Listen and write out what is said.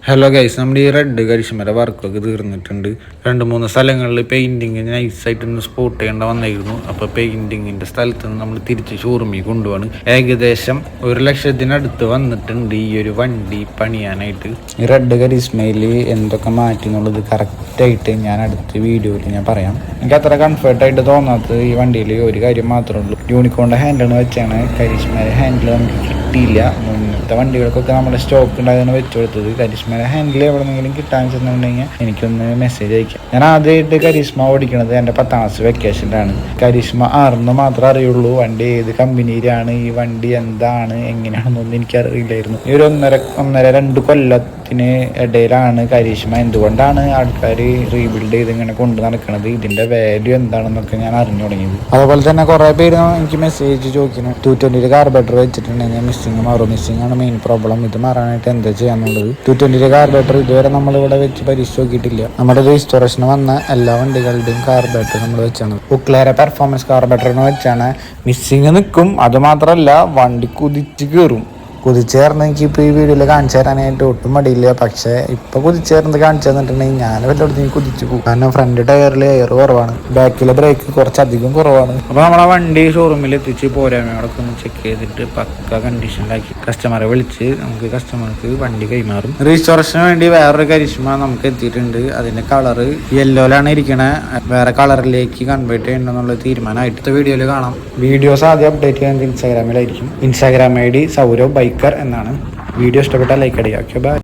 Hello guys, നമ്മുടെ ഈ red കരിശമര വർക്കൊക്കെ തീർന്നിട്ടുണ്ട്. 2-3 സ്ഥലങ്ങളിൽ പെയിൻറ്റിങ് നൈസായിട്ടൊന്ന് സ്പോട്ട് ചെയ്യേണ്ട വന്നിരുന്നു. അപ്പോൾ പെയിൻറ്റിങ്ങിൻ്റെ സ്ഥലത്ത് നിന്ന് നമ്മൾ തിരിച്ച് ഷോറൂമിൽ കൊണ്ടുപോവാണ്. ഏകദേശം 1,00,000 വന്നിട്ടുണ്ട് ഈ ഒരു വണ്ടി പണിയാനായിട്ട്. ഈ റെഡ് കരിസ്മയിൽ എന്തൊക്കെ മാറ്റി എന്നുള്ളത് കറക്റ്റായിട്ട് ഞാൻ അടുത്ത വീഡിയോയിൽ ഞാൻ പറയാം. എനിക്ക് അത്ര കംഫർട്ടായിട്ട് തോന്നാത്തത് ഈ വണ്ടിയിൽ ഒരു കാര്യം മാത്രമേ ഉള്ളൂ. യൂണിക്കോണിൻ്റെ ഹാൻഡിലാണ് വെച്ചാണ്. കരിസ്മയുടെ ഹാൻഡിൽ നമുക്ക് കിട്ടിയില്ല. മുന്നത്തെ വണ്ടികൾക്കൊക്കെ നമ്മുടെ സ്റ്റോക്ക് ഉണ്ടാകുന്ന വെച്ച് കൊടുത്തത്. കരിസ്മയുടെ ഹാൻഡിൽ എവിടെന്നെങ്കിലും കിട്ടാൻ ചെന്നുണ്ടെങ്കിൽ എനിക്കൊന്ന് മെസ്സേജ് അയക്കാം. ഞാൻ ആദ്യമായിട്ട് കരിസ്മ ഓടിക്കണത് എൻ്റെ 10ാം ക്ലാസ് വെക്കേഷനിലാണ്. കരിസ്മ 6 മാത്രമേ അറിയുള്ളൂ. വണ്ടി ഏത് കമ്പനിയിലാണ്, ഈ വണ്ടി എന്താണ് എങ്ങനെയാണെന്നൊന്നും എനിക്കറിയില്ലായിരുന്നു. ഈ ഒരു 1.5-2 കൊല്ലത്തിന് ഇടയിലാണ് കരിസ്മ എന്തുകൊണ്ടാണ് ആൾക്കാർ റീബിൽഡ് ചെയ്ത് ഇങ്ങനെ കൊണ്ട് നടക്കുന്നത്, ഇതിൻ്റെ വാല്യൂ എന്താണെന്നൊക്കെ ഞാൻ അറിഞ്ഞു തുടങ്ങിയത്. അതുപോലെ തന്നെ കുറേ പേര് എനിക്ക് മെസ്സേജ് ചോദിക്കുന്നു, 220 കാർബറേറ്റർ വെച്ചിട്ടുണ്ടെങ്കിൽ മിസ്സിങ് മാറും. മിസ്സിങ് ആണ് മെയിൻ പ്രോബ്ലം. ഇത് മാറാനായിട്ട് എന്താ ചെയ്യാന്നുള്ളത്. 220 കാർബറേറ്റർ ഇതുവരെ നമ്മളിവിടെ വെച്ച് പരീക്ഷിച്ച് നോക്കിയിട്ടില്ല. നമ്മുടെ രജിസ്ട്രേഷന് വന്ന എല്ലാ വണ്ടികളുടെയും കാർബറേറ്റർ നമ്മൾ വെച്ചാണ്. ഉക്ലേര പെർഫോമൻസ് കാർബറേറ്ററിന് വെച്ചാണ്. മിസ്സിങ് നിൽക്കും. അതുമാത്രമല്ല വണ്ടി കുതിച്ച് കയറുന്ന എനിക്കിപ്പോൾ ഈ വീഡിയോയിൽ കാണിച്ചു തരാനായിട്ട് ഒട്ടും മടിയില്ല. പക്ഷേ ഇപ്പോൾ കുതിച്ചേർന്ന് കാണിച്ചു തന്നിട്ടുണ്ടെങ്കിൽ ഞാൻ വല്ലയിടത്തും കുതിച്ചു പോകും. കാരണം ഫ്രണ്ട് ടയറിൽ എയർ കുറവാണ്, ബാക്കിലെ ബ്രേക്ക് കുറച്ചധികം കുറവാണ്. അപ്പോൾ നമ്മളെ വണ്ടി ഷോറൂമിൽ എത്തിച്ച് പോരായ്മകളൊക്കെ ഒന്ന് ചെക്ക് ചെയ്തിട്ട് പക്ക കണ്ടീഷനിലാക്കി കസ്റ്റമറെ വിളിച്ച് നമുക്ക് കസ്റ്റമർക്ക് വണ്ടി കൈമാറും. രജിസ്ട്രേഷന് വേണ്ടി വേറൊരു കരിസ്മ നമുക്ക് എത്തിയിട്ടുണ്ട്. അതിൻ്റെ കളറ് യെല്ലോയിലാണ് ഇരിക്കണേ. വേറെ കളറിലേക്ക് കൺവേർട്ട് ചെയ്യണമെന്നുള്ള തീരുമാനമായിട്ട് വീഡിയോയിൽ കാണാം. വീഡിയോസ് ആദ്യം അപ്ഡേറ്റ് ചെയ്യുന്നത് ഇൻസ്റ്റാഗ്രാമിലായിരിക്കും. ഇൻസ്റ്റാഗ്രാം ID സൗരവ് ബൈക്കർ എന്നാണ്. വീഡിയോ ഇഷ്ടപ്പെട്ടാൽ ലൈക്ക് അടിക്കുക. Okay, by.